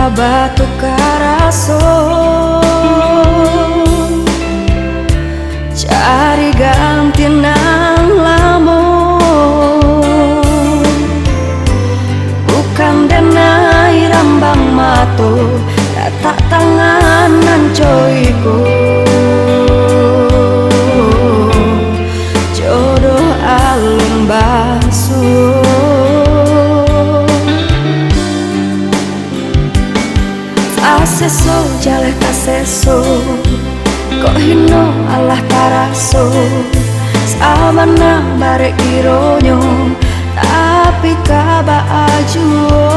Batu karaso cari ganti nang lamun bukan denai rambang mato tak tanganan coiku jodoh alun basuh aseso jaleh kaseso kok hino Allah karaso sabana barek ironyo tapi kaba ajuo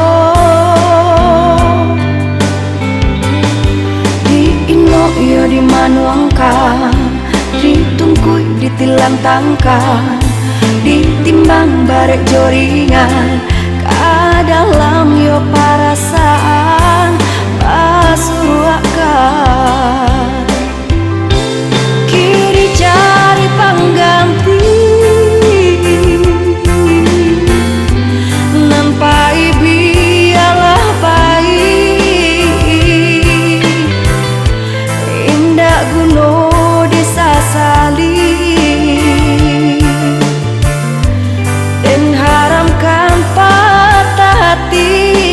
di ino yo di manuangka ditungkui ditilang tangka ditimbang barek joringan kadalam yo parasaan pasuruakan kiri cari pangganti nampai biarlah baik indah guno disasali dan haramkan patah hati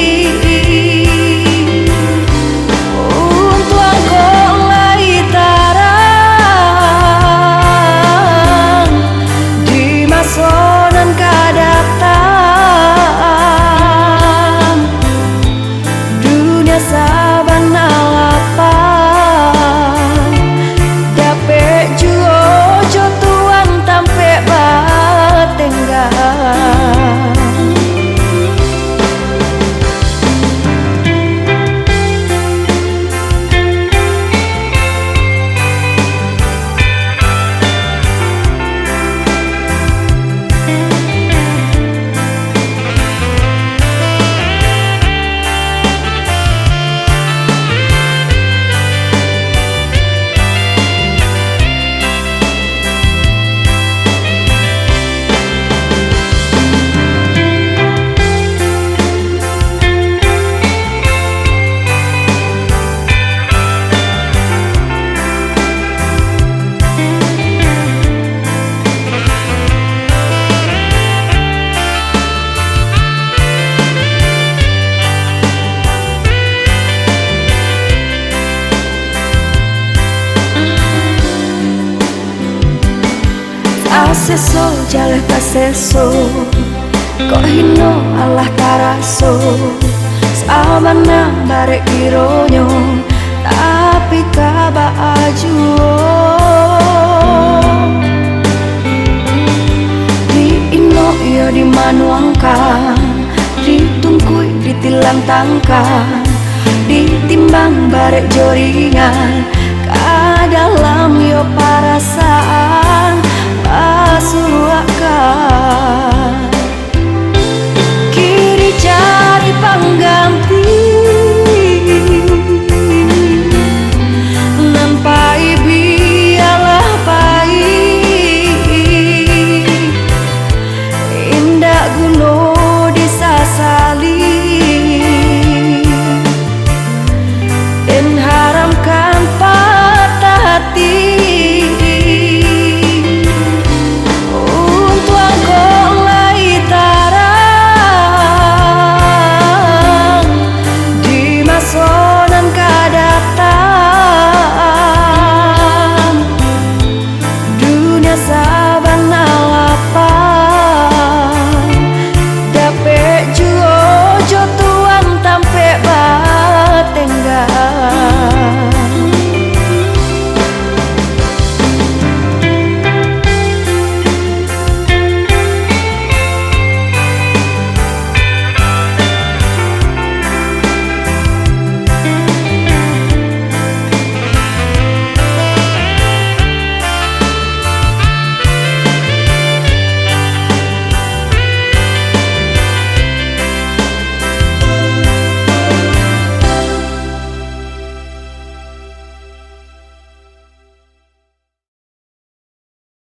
aseso jaleh kaseso kok hino Allah karaso sabana barek ironyo tapi kaba ajuo di ino yo di manuangka ditungkui ditilang tangka ditimbang barek joringan kadalam yo parasaan pasuruakan